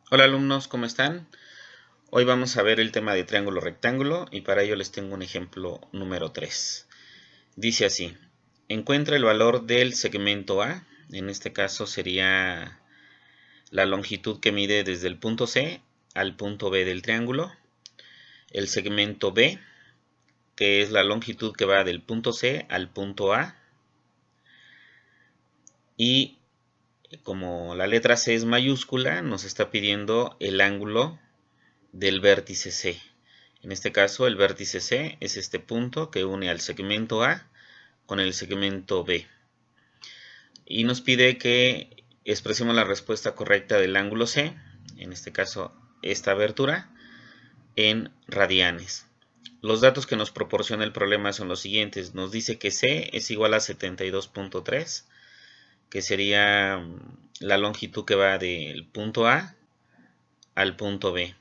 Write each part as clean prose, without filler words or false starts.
Hola alumnos, ¿cómo están? Hoy vamos a ver el tema de triángulo rectángulo y para ello les tengo un ejemplo número 3. Dice así: encuentra el valor del segmento A, en este caso sería la longitud que mide desde el punto C al punto B del triángulo, el segmento B, que es la longitud que va del punto C al punto A, y como la letra C es mayúscula, nos está pidiendo el ángulo del vértice C. En este caso, el vértice C es este punto que une al segmento A con el segmento B. Y nos pide que expresemos la respuesta correcta del ángulo C, en este caso esta abertura, en radianes. Los datos que nos proporciona el problema son los siguientes. Nos dice que C es igual a 72.3, que sería la longitud que va del punto A al punto B.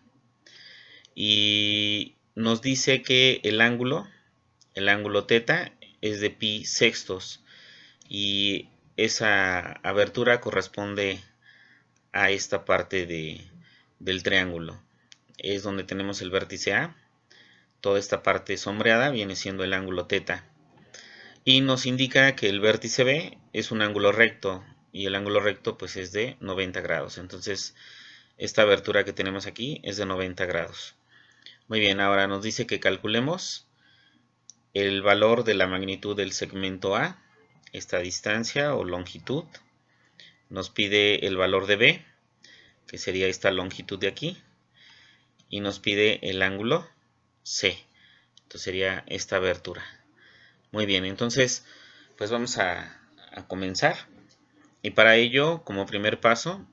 Y nos dice que el ángulo θ es de pi sextos y esa abertura corresponde a esta parte del triángulo. Es donde tenemos el vértice A. Toda esta parte sombreada viene siendo el ángulo θ. Y nos indica que el vértice B es un ángulo recto y el ángulo recto pues es de 90 grados. Entonces esta abertura que tenemos aquí es de 90 grados. Muy bien, ahora nos dice que calculemos el valor de la magnitud del segmento A, esta distancia o longitud. Nos pide el valor de B, que sería esta longitud de aquí, y nos pide el ángulo C. Entonces sería esta abertura. Muy bien, entonces pues vamos a comenzar. Y para ello, como primer paso,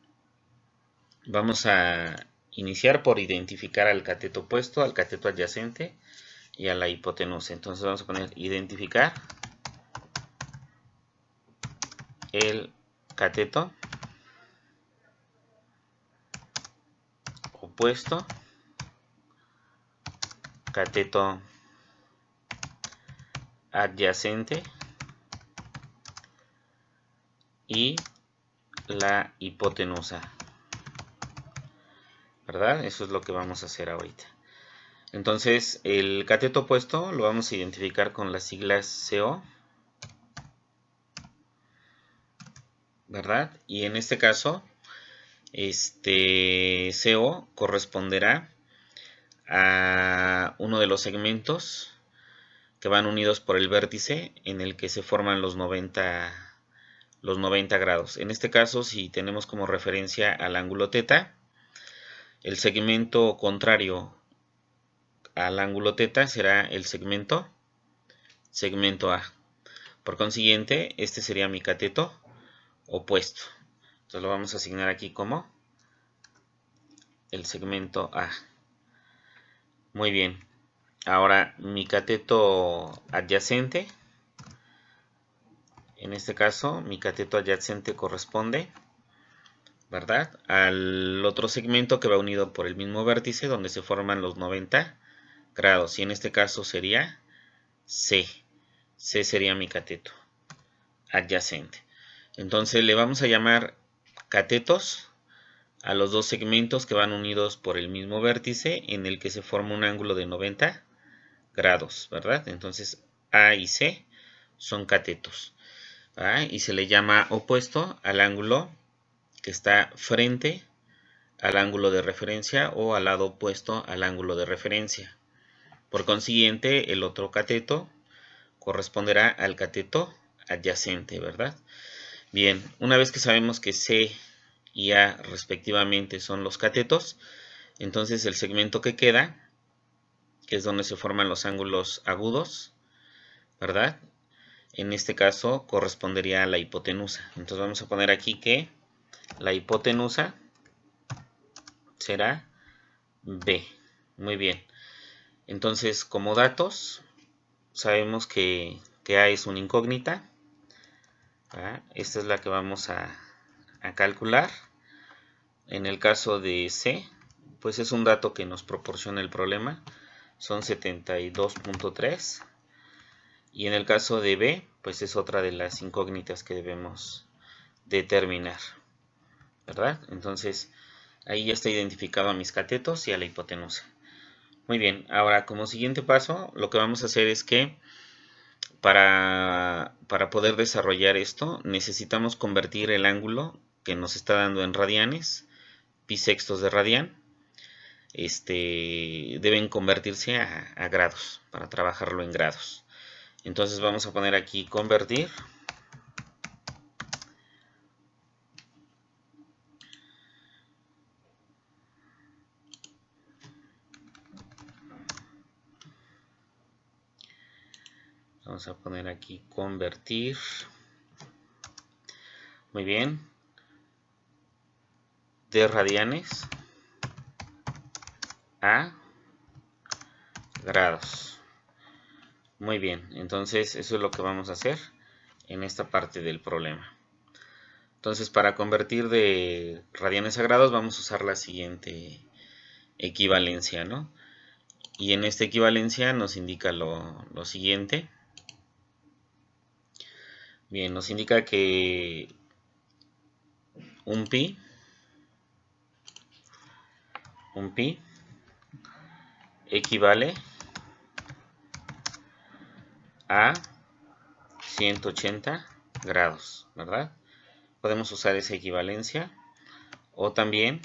vamos a iniciar por identificar al cateto opuesto, al cateto adyacente y a la hipotenusa. Entonces vamos a poner identificar el cateto opuesto, cateto adyacente y la hipotenusa, ¿verdad? Eso es lo que vamos a hacer ahorita. Entonces el cateto opuesto lo vamos a identificar con las siglas CO, ¿verdad? Y en este caso, CO corresponderá a uno de los segmentos que van unidos por el vértice en el que se forman los 90 grados. En este caso, si tenemos como referencia al ángulo θ, el segmento contrario al ángulo θ será el segmento A. Por consiguiente, este sería mi cateto opuesto. Entonces lo vamos a asignar aquí como el segmento A. Muy bien. Ahora mi cateto adyacente. En este caso, mi cateto adyacente corresponde, ¿verdad?, al otro segmento que va unido por el mismo vértice donde se forman los 90 grados. Y en este caso sería C. C sería mi cateto adyacente. Entonces le vamos a llamar catetos a los dos segmentos que van unidos por el mismo vértice en el que se forma un ángulo de 90 grados, ¿verdad? Entonces A y C son catetos. Y se le llama opuesto al ángulo que está frente al ángulo de referencia o al lado opuesto al ángulo de referencia. Por consiguiente, el otro cateto corresponderá al cateto adyacente, ¿verdad? Bien, una vez que sabemos que C y A respectivamente son los catetos, entonces el segmento que queda, que es donde se forman los ángulos agudos, ¿verdad?, en este caso correspondería a la hipotenusa. Entonces vamos a poner aquí que la hipotenusa será B. Muy bien. Entonces, como datos, sabemos que A es una incógnita. Esta es la que vamos a calcular. En el caso de C, pues es un dato que nos proporciona el problema. Son 72.3. Y en el caso de B, pues es otra de las incógnitas que debemos determinar, ¿verdad? Entonces, Ahí ya está identificado a mis catetos y a la hipotenusa. Muy bien, ahora como siguiente paso, lo que vamos a hacer es que para poder desarrollar esto, necesitamos convertir el ángulo que nos está dando en radianes, pi sextos de radian, deben convertirse a grados, para trabajarlo en grados. Entonces vamos a poner aquí convertir. Vamos a poner aquí convertir. Muy bien. De radianes a grados. Muy bien, entonces eso es lo que vamos a hacer en esta parte del problema. Entonces, para convertir de radianes a grados vamos a usar la siguiente equivalencia, ¿no? Y en esta equivalencia nos indica lo siguiente. Bien, nos indica que un pi equivale a 180 grados, ¿verdad? Podemos usar esa equivalencia o también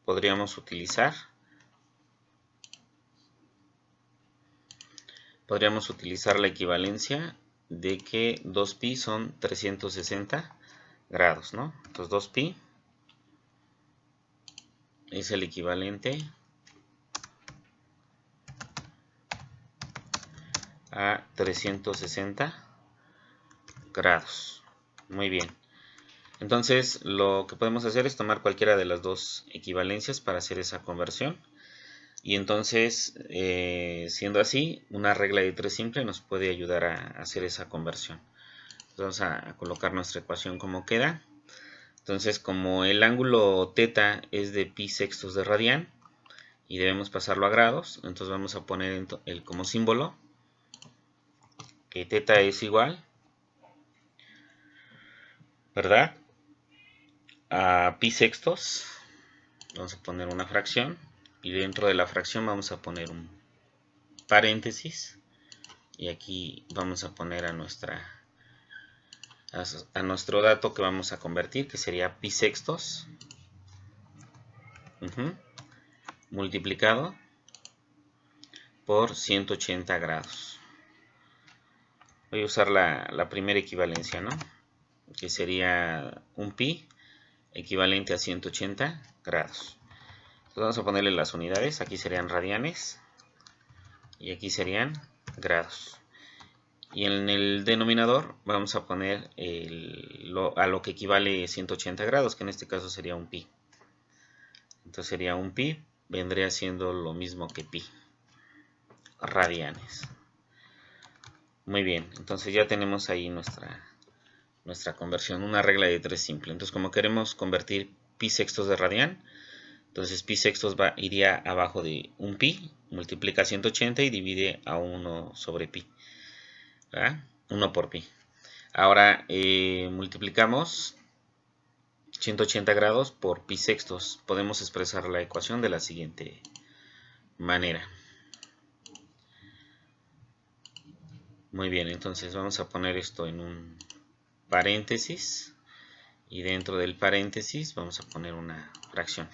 podríamos utilizar la equivalencia de que 2pi son 360 grados, ¿no? Entonces 2pi es el equivalente a 360 grados. Muy bien. Entonces lo que podemos hacer es tomar cualquiera de las dos equivalencias para hacer esa conversión. Y entonces, siendo así, una regla de 3 simple nos puede ayudar a hacer esa conversión. Entonces, vamos a colocar nuestra ecuación como queda. Entonces, como el ángulo θ es de pi sextos de radian y debemos pasarlo a grados, entonces vamos a poner como símbolo que θ es igual, ¿verdad?, a pi sextos. Vamos a poner una fracción y dentro de la fracción vamos a poner un paréntesis y aquí vamos a poner a nuestro dato que vamos a convertir, que sería pi sextos multiplicado por 180 grados. Voy a usar la primera equivalencia, ¿no?, que sería un pi equivalente a 180 grados. Entonces vamos a ponerle las unidades. Aquí serían radianes y aquí serían grados. Y en el denominador vamos a poner a lo que equivale 180 grados, que en este caso sería un pi. Entonces sería un pi, vendría siendo lo mismo que pi radianes. Muy bien, entonces ya tenemos ahí nuestra conversión, una regla de 3 simple. Entonces, como queremos convertir pi sextos de radian, entonces pi sextos iría abajo de un pi, multiplica 180 y divide a 1 sobre pi, ¿verdad? 1 por pi. Ahora multiplicamos 180 grados por pi sextos. Podemos expresar la ecuación de la siguiente manera. Muy bien, entonces vamos a poner esto en un paréntesis y dentro del paréntesis vamos a poner una fracción.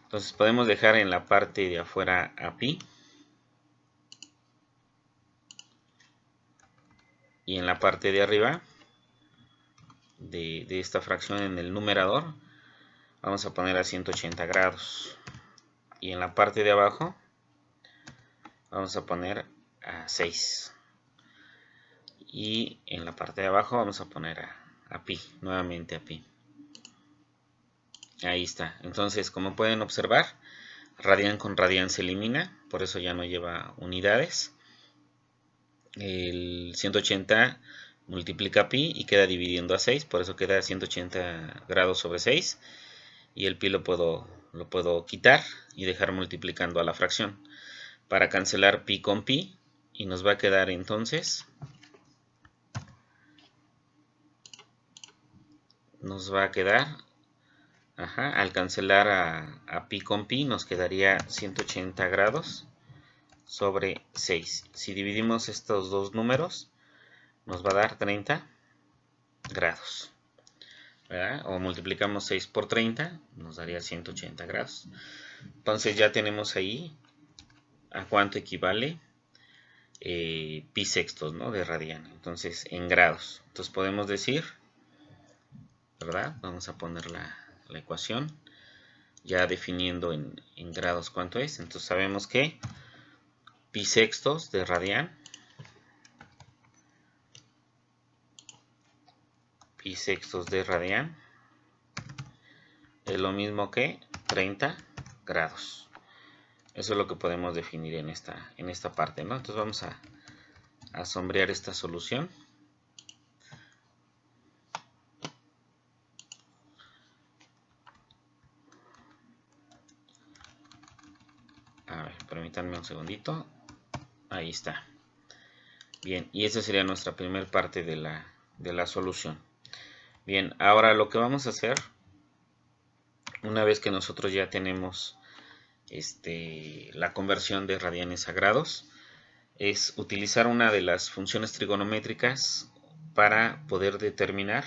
Entonces podemos dejar en la parte de afuera a pi y en la parte de arriba de esta fracción, en el numerador, vamos a poner a 180 grados y en la parte de abajo vamos a poner a 6 y en la parte de abajo vamos a poner a pi, nuevamente a pi. Ahí está. Entonces, como pueden observar, radian con radian se elimina, por eso ya no lleva unidades. El 180 multiplica pi y queda dividiendo a 6, por eso queda 180 grados sobre 6. Y el pi lo puedo quitar y dejar multiplicando a la fracción para cancelar pi con pi, y nos va a quedar entonces, al cancelar a pi con pi nos quedaría 180 grados sobre 6. Si dividimos estos dos números nos va a dar 30 grados, ¿verdad? O multiplicamos 6 por 30 nos daría 180 grados. Entonces ya tenemos ahí a cuánto equivale pi sextos, ¿no? De radian. Entonces en grados. Entonces podemos decir, ¿verdad? Vamos a poner la ecuación ya definiendo en grados cuánto es. Entonces sabemos que pi sextos de radian, pi sextos de radian es lo mismo que 30 grados. Eso es lo que podemos definir en esta parte, ¿no? Entonces vamos a sombrear esta solución. A ver, permítanme un segundito. Ahí está. Bien, y esa sería nuestra primera parte de la solución. Bien, ahora lo que vamos a hacer, una vez que nosotros ya tenemos la conversión de radianes a grados, es utilizar una de las funciones trigonométricas para poder determinar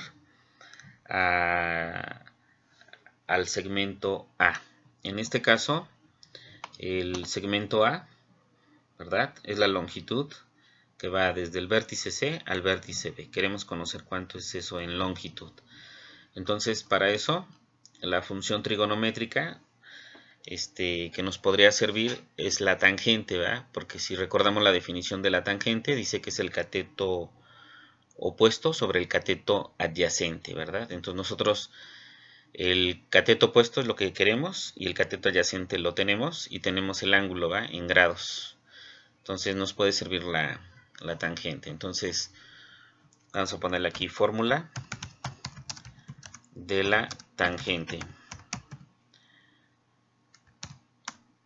al segmento A. En este caso, el segmento A, ¿verdad? Es la longitud que va desde el vértice C al vértice B. Queremos conocer cuánto es eso en longitud. Entonces, para eso, la función trigonométrica que nos podría servir es la tangente, ¿verdad? Porque si recordamos la definición de la tangente, dice que es el cateto opuesto sobre el cateto adyacente, ¿verdad? Entonces nosotros el cateto opuesto es lo que queremos y el cateto adyacente lo tenemos y tenemos el ángulo, ¿va? En grados. Entonces nos puede servir la tangente. Entonces vamos a ponerle aquí fórmula de la tangente.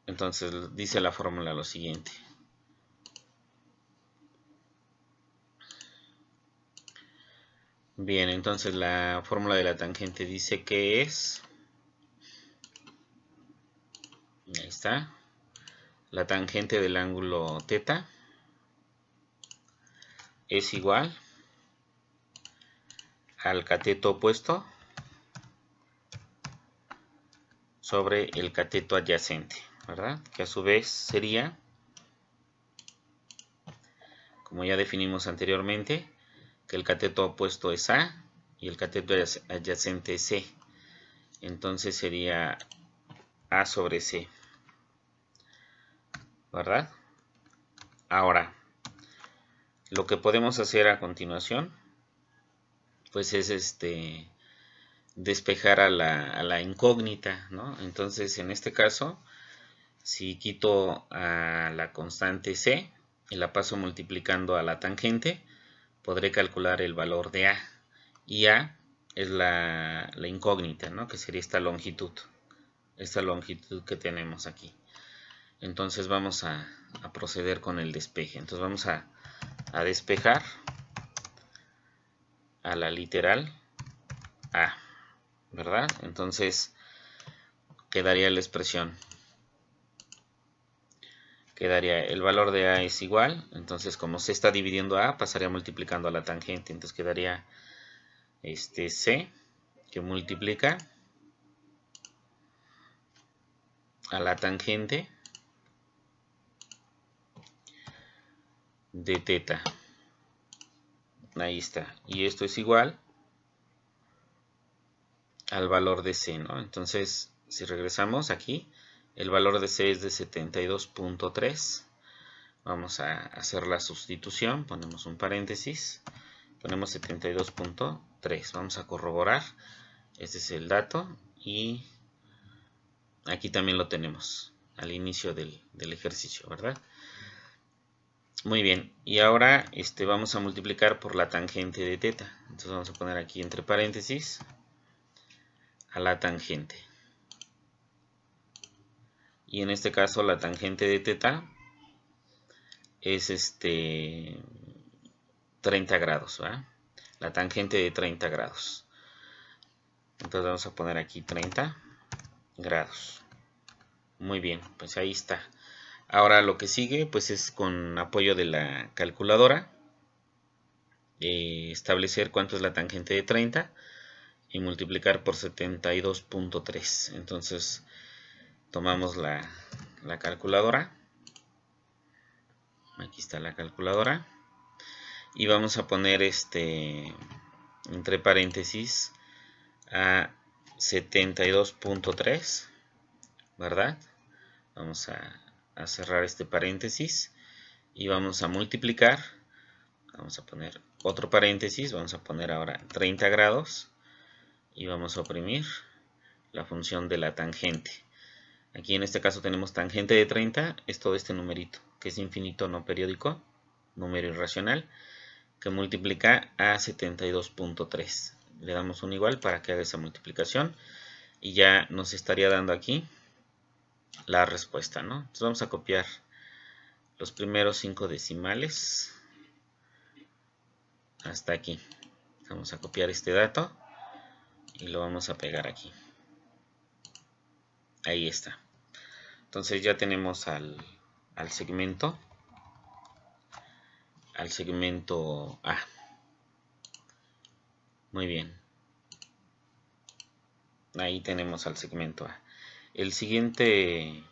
Entonces dice la fórmula lo siguiente. Bien, entonces la fórmula de la tangente dice que es, ahí está, la tangente del ángulo θ es igual al cateto opuesto sobre el cateto adyacente, ¿verdad? Que a su vez sería, como ya definimos anteriormente, que el cateto opuesto es A y el cateto adyacente es C. Entonces sería A sobre C, ¿verdad? Ahora, lo que podemos hacer a continuación, pues es despejar a la incógnita, ¿no? Entonces, en este caso, si quito a la constante C y la paso multiplicando a la tangente, podré calcular el valor de A. Y A es la incógnita, ¿no? Que sería esta longitud que tenemos aquí. Entonces vamos a proceder con el despeje. Entonces vamos a despejar a la literal A, ¿verdad? Entonces quedaría la expresión. Quedaría el valor de A es igual, entonces como C está dividiendo a A, pasaría multiplicando a la tangente, entonces quedaría C que multiplica a la tangente de θ. Ahí está, y esto es igual al valor de C, ¿no? Entonces, si regresamos aquí, el valor de C es de 72.3. Vamos a hacer la sustitución, ponemos un paréntesis, ponemos 72.3. Vamos a corroborar, este es el dato y aquí también lo tenemos al inicio del ejercicio, ¿verdad? Muy bien, y ahora vamos a multiplicar por la tangente de θ. Entonces vamos a poner aquí entre paréntesis a la tangente. Y en este caso la tangente de θ es 30 grados, ¿verdad? La tangente de 30 grados. Entonces vamos a poner aquí 30 grados. Muy bien, pues ahí está. Ahora lo que sigue pues es con apoyo de la calculadora establecer cuánto es la tangente de 30 y multiplicar por 72.3. Entonces tomamos la calculadora. Aquí está la calculadora. Y vamos a poner entre paréntesis a 72.3, ¿verdad? Vamos a cerrar este paréntesis y vamos a multiplicar. Vamos a poner otro paréntesis, vamos a poner ahora 30 grados y vamos a oprimir la función de la tangente. Aquí en este caso tenemos tangente de 30, es todo este numerito, que es infinito no periódico, número irracional, que multiplica a 72.3. Le damos un igual para que haga esa multiplicación y ya nos estaría dando aquí la respuesta, ¿no? Entonces vamos a copiar los primeros 5 decimales hasta aquí. Vamos a copiar este dato y lo vamos a pegar aquí. Ahí está. Entonces ya tenemos al segmento A. Muy bien. Ahí tenemos al segmento A. El siguiente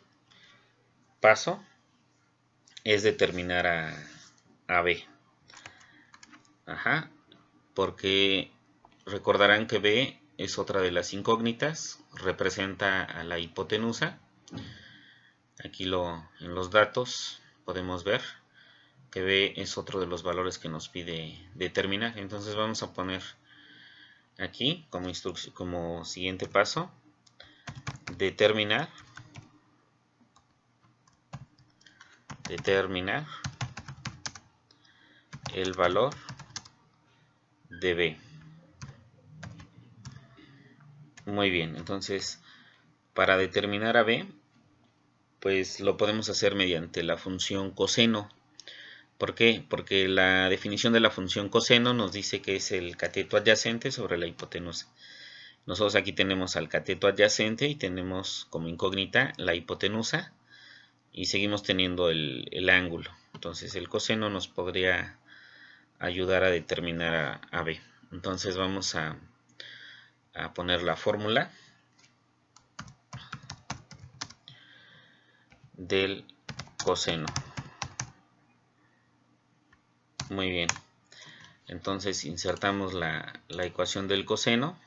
paso es determinar a B. Ajá. Porque recordarán que B es otra de las incógnitas. Representa a la hipotenusa. Aquí en los datos podemos ver que B es otro de los valores que nos pide determinar. Entonces vamos a poner aquí como siguiente paso determinar el valor de B. Muy bien, entonces para determinar a B pues lo podemos hacer mediante la función coseno. ¿Por qué? Porque la definición de la función coseno nos dice que es el cateto adyacente sobre la hipotenusa. Nosotros aquí tenemos al cateto adyacente y tenemos como incógnita la hipotenusa y seguimos teniendo el ángulo. Entonces el coseno nos podría ayudar a determinar a B. Entonces vamos a poner la fórmula del coseno. Muy bien. Entonces insertamos la ecuación del coseno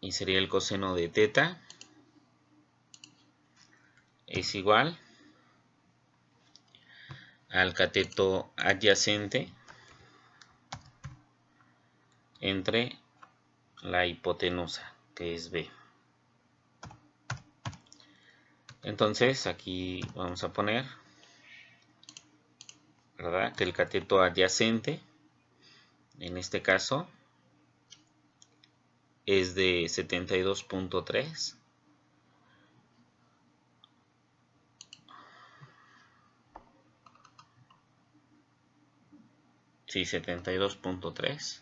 y sería el coseno de teta es igual al cateto adyacente entre la hipotenusa, que es B. Entonces aquí vamos a poner, ¿verdad?, que el cateto adyacente en este caso es de 72.3. Sí, 72.3.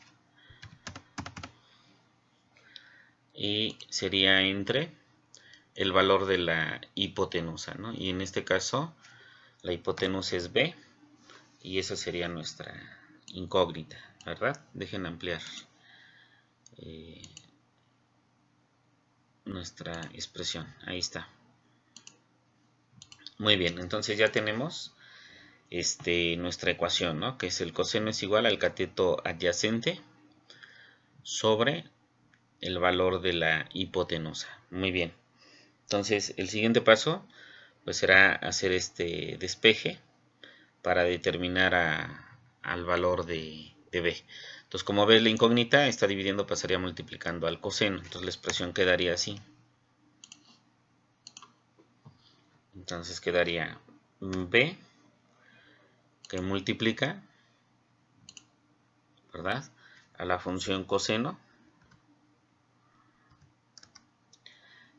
Y sería entre el valor de la hipotenusa, ¿no? Y en este caso la hipotenusa es B y esa sería nuestra incógnita, ¿verdad? Dejen ampliar nuestra expresión. Ahí está. Muy bien, entonces ya tenemos nuestra ecuación, ¿no? Que es el coseno es igual al cateto adyacente sobre el valor de la hipotenusa. Muy bien. Entonces el siguiente paso pues será hacer este despeje para determinar al valor de B. Entonces como ves la incógnita está dividiendo, pasaría multiplicando al coseno. Entonces la expresión quedaría así. Entonces quedaría B que multiplica, ¿verdad?, a la función coseno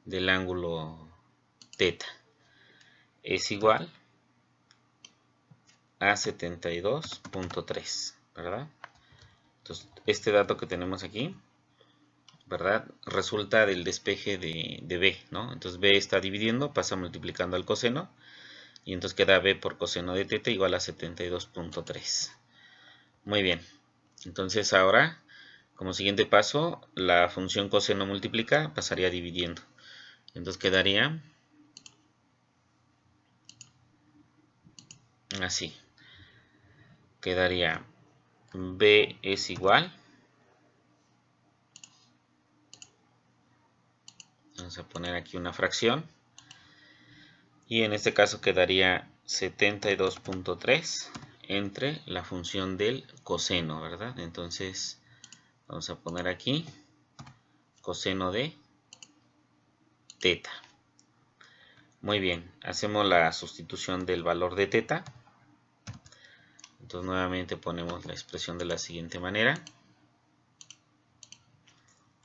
del ángulo teta es igual a 72.3, ¿verdad? Entonces, este dato que tenemos aquí, ¿verdad?, resulta del despeje de B, ¿no? Entonces B está dividiendo, pasa multiplicando al coseno, y entonces queda B por coseno de θ igual a 72.3. Muy bien, entonces ahora, como siguiente paso, la función coseno multiplica pasaría dividiendo. Entonces quedaría así. Quedaría B es igual, vamos a poner aquí una fracción, y en este caso quedaría 72.3 entre la función del coseno, ¿verdad? Entonces vamos a poner aquí coseno de θ. Muy bien, hacemos la sustitución del valor de θ. Entonces nuevamente ponemos la expresión de la siguiente manera.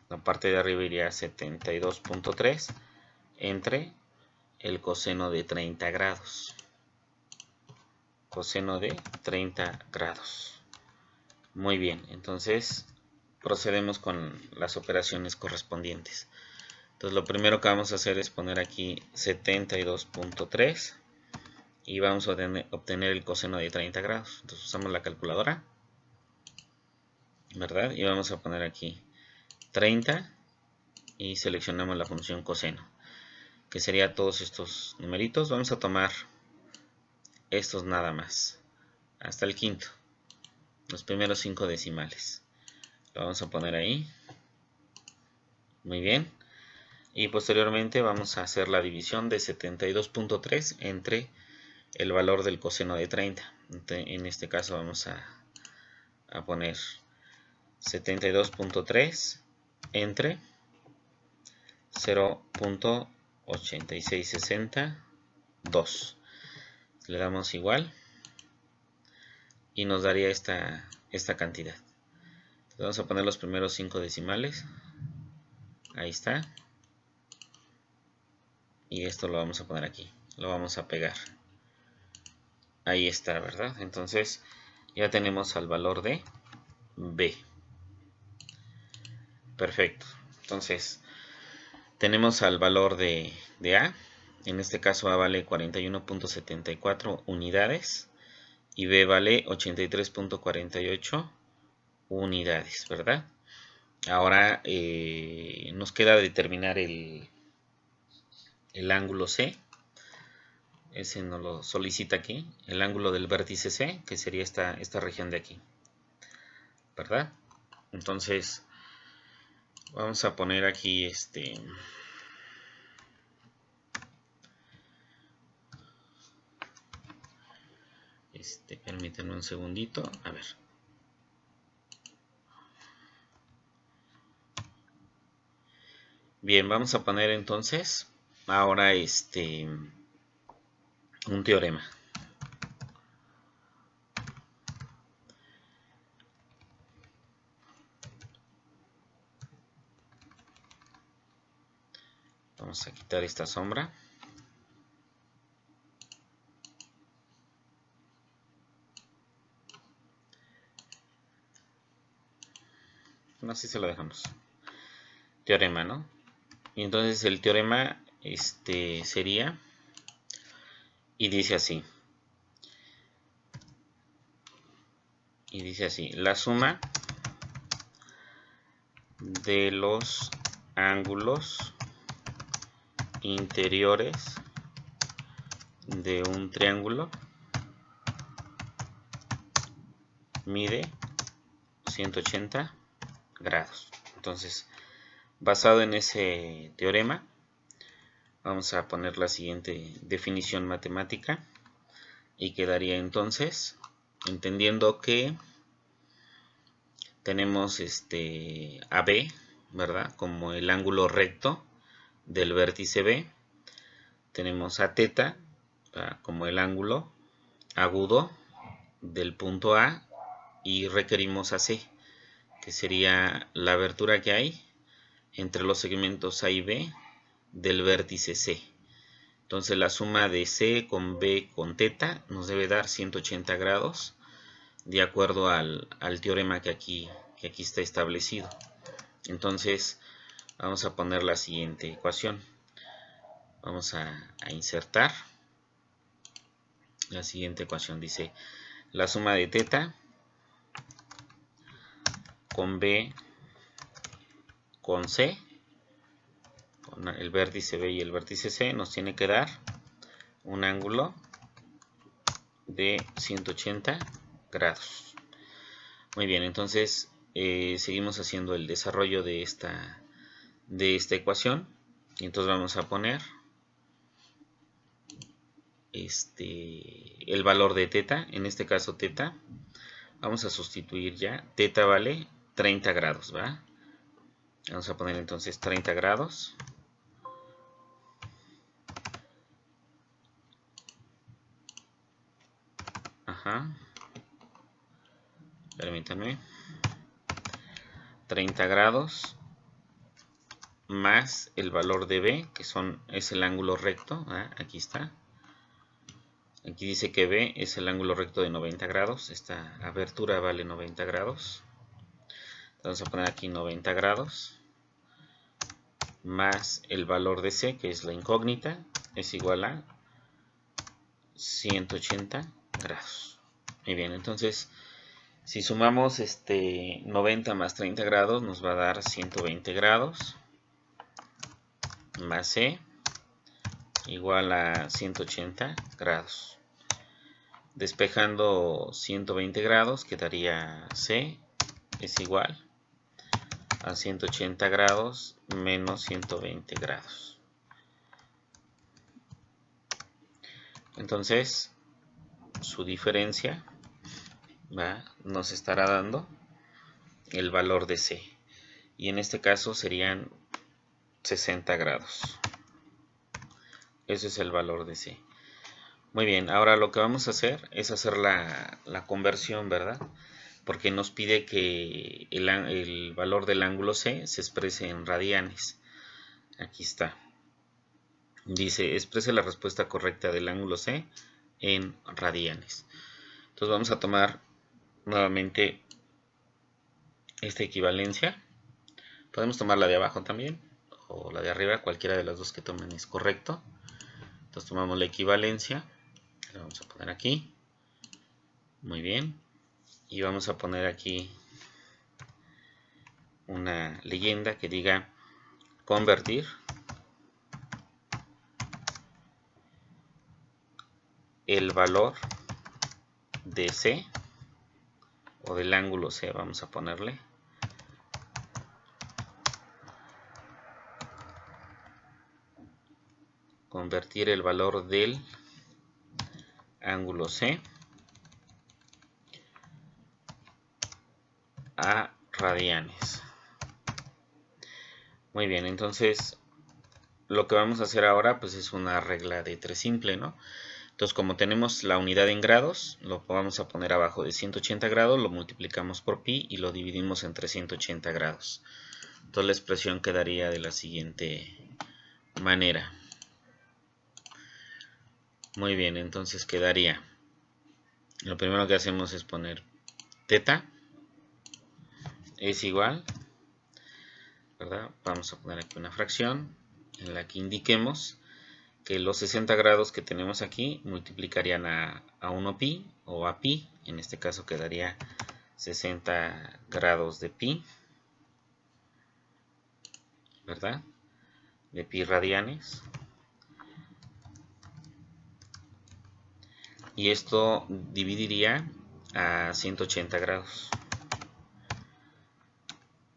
La parte de arriba iría 72.3 entre el coseno de 30 grados. Coseno de 30 grados. Muy bien, entonces procedemos con las operaciones correspondientes. Entonces lo primero que vamos a hacer es poner aquí 72.3 y vamos a obtener el coseno de 30 grados. Entonces usamos la calculadora, ¿verdad? Y vamos a poner aquí 30 y seleccionamos la función coseno, que sería todos estos numeritos. Vamos a tomar estos nada más, hasta el quinto, los primeros 5 decimales. Lo vamos a poner ahí. Muy bien. Y posteriormente vamos a hacer la división de 72.3 entre el valor del coseno de 30. En este caso vamos a poner 72.3 entre 0.8662. Le damos igual y nos daría esta cantidad. Entonces vamos a poner los primeros 5 decimales. Ahí está. Y esto lo vamos a poner aquí. Lo vamos a pegar. Ahí está, ¿verdad? Entonces ya tenemos al valor de B. Perfecto. Entonces tenemos al valor de A. En este caso A vale 41.74 unidades y B vale 83.48 unidades, ¿verdad? Ahora nos queda determinar el ángulo C. Ese nos lo solicita aquí, el ángulo del vértice C, que sería esta región de aquí, ¿verdad? Entonces vamos a poner aquí permítanme un segundito, a ver. Bien, vamos a poner entonces ahora un teorema. Vamos a quitar esta sombra. Así se lo dejamos. Teorema, ¿no? Y entonces el teorema sería, y dice así. La suma de los ángulos interiores de un triángulo mide 180 grados. Entonces, basado en ese teorema, vamos a poner la siguiente definición matemática y quedaría entonces, entendiendo que tenemos AB, ¿verdad?, como el ángulo recto del vértice B, tenemos a θ como el ángulo agudo del punto A y requerimos a C, que sería la abertura que hay entre los segmentos A y B del vértice C. Entonces la suma de C con B con θ nos debe dar 180 grados de acuerdo al teorema que aquí y aquí está establecido. Entonces vamos a poner la siguiente ecuación. Vamos a insertar la siguiente ecuación. Dice la suma de teta con B con C, con el vértice B y el vértice C, nos tiene que dar un ángulo de 180 grados. Muy bien, entonces seguimos haciendo el desarrollo de esta ecuación. Y entonces vamos a poner el valor de teta, en este caso teta. Vamos a sustituir ya, teta vale 30 grados, ¿va? Vamos a poner entonces 30 grados. Ajá. Permítanme. 30 grados más el valor de B, que es el ángulo recto. Aquí está. Aquí dice que B es el ángulo recto de 90 grados. Esta abertura vale 90 grados. Vamos a poner aquí 90 grados. Más el valor de C, que es la incógnita, es igual a 180 grados. Muy bien, entonces si sumamos 90 más 30 grados nos va a dar 120 grados más C igual a 180 grados. Despejando 120 grados quedaría C es igual a 180 grados menos 120 grados. Entonces su diferencia nos estará dando el valor de C, y en este caso serían 60 grados. Ese es el valor de C. Muy bien, ahora lo que vamos a hacer es hacer la conversión, ¿verdad? Porque nos pide que el valor del ángulo C se exprese en radianes. Aquí está. Dice, exprese la respuesta correcta del ángulo C en radianes. Entonces vamos a tomar nuevamente esta equivalencia. Podemos tomar la de abajo también, o la de arriba, cualquiera de las dos que tomen es correcto. Entonces tomamos la equivalencia, la vamos a poner aquí. Muy bien. Y vamos a poner aquí una leyenda que diga convertir el valor de C, o del ángulo C, vamos a ponerle, convertir el valor del ángulo C a radianes. Muy bien, entonces lo que vamos a hacer ahora pues es una regla de 3 simple, ¿no? Entonces como tenemos la unidad en grados, lo vamos a poner abajo de 180 grados, lo multiplicamos por pi y lo dividimos entre 180 grados. Entonces la expresión quedaría de la siguiente manera. Muy bien, entonces quedaría, lo primero que hacemos es poner teta es igual, ¿verdad? Vamos a poner aquí una fracción en la que indiquemos que los 60 grados que tenemos aquí multiplicarían a 1pi o a pi. En este caso quedaría 60 grados de pi, ¿verdad? De pi radianes. Y esto dividiría a 180 grados.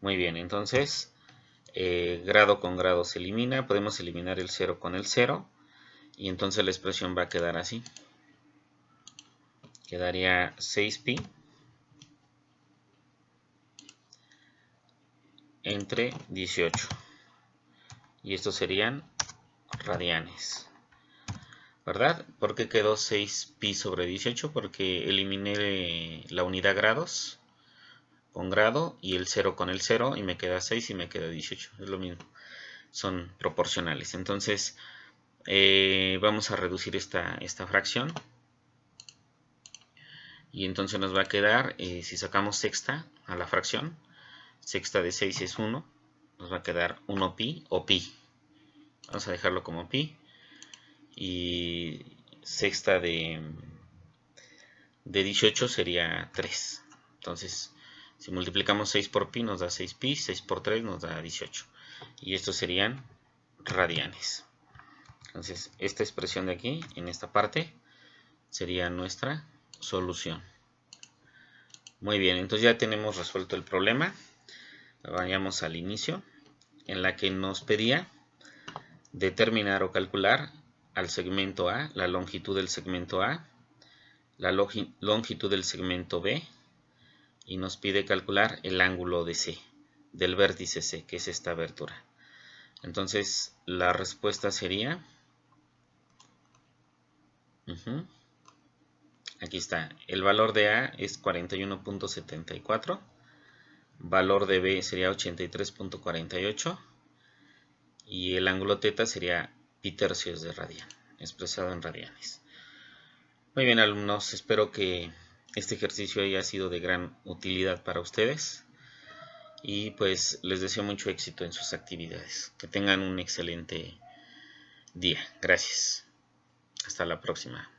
Muy bien, entonces grado con grado se elimina. Podemos eliminar el 0 con el 0. Y entonces la expresión va a quedar así. Quedaría 6pi entre 18. Y estos serían radianes, ¿verdad? ¿Por qué quedó 6pi sobre 18? Porque eliminé la unidad grados con grado y el 0 con el 0 y me queda 6 y me queda 18. Es lo mismo. Son proporcionales. Entonces vamos a reducir esta fracción. Y entonces nos va a quedar, si sacamos sexta a la fracción, sexta de 6 es 1, nos va a quedar 1 pi o pi. Vamos a dejarlo como pi. Y sexta de 18 sería 3. Entonces, si multiplicamos 6 por pi nos da 6 pi, 6 por 3 nos da 18. Y estos serían radianes. Entonces, esta expresión de aquí, en esta parte, sería nuestra solución. Muy bien, entonces ya tenemos resuelto el problema. Vayamos al inicio, en la que nos pedía determinar o calcular al segmento A, la longitud del segmento A, la longitud del segmento B, y nos pide calcular el ángulo de C, del vértice C, que es esta abertura. Entonces, la respuesta sería... Aquí está, el valor de A es 41.74, valor de B sería 83.48 y el ángulo θ sería pi tercios de radian, expresado en radianes. Muy bien, alumnos, espero que este ejercicio haya sido de gran utilidad para ustedes y pues les deseo mucho éxito en sus actividades. Que tengan un excelente día. Gracias. Hasta la próxima.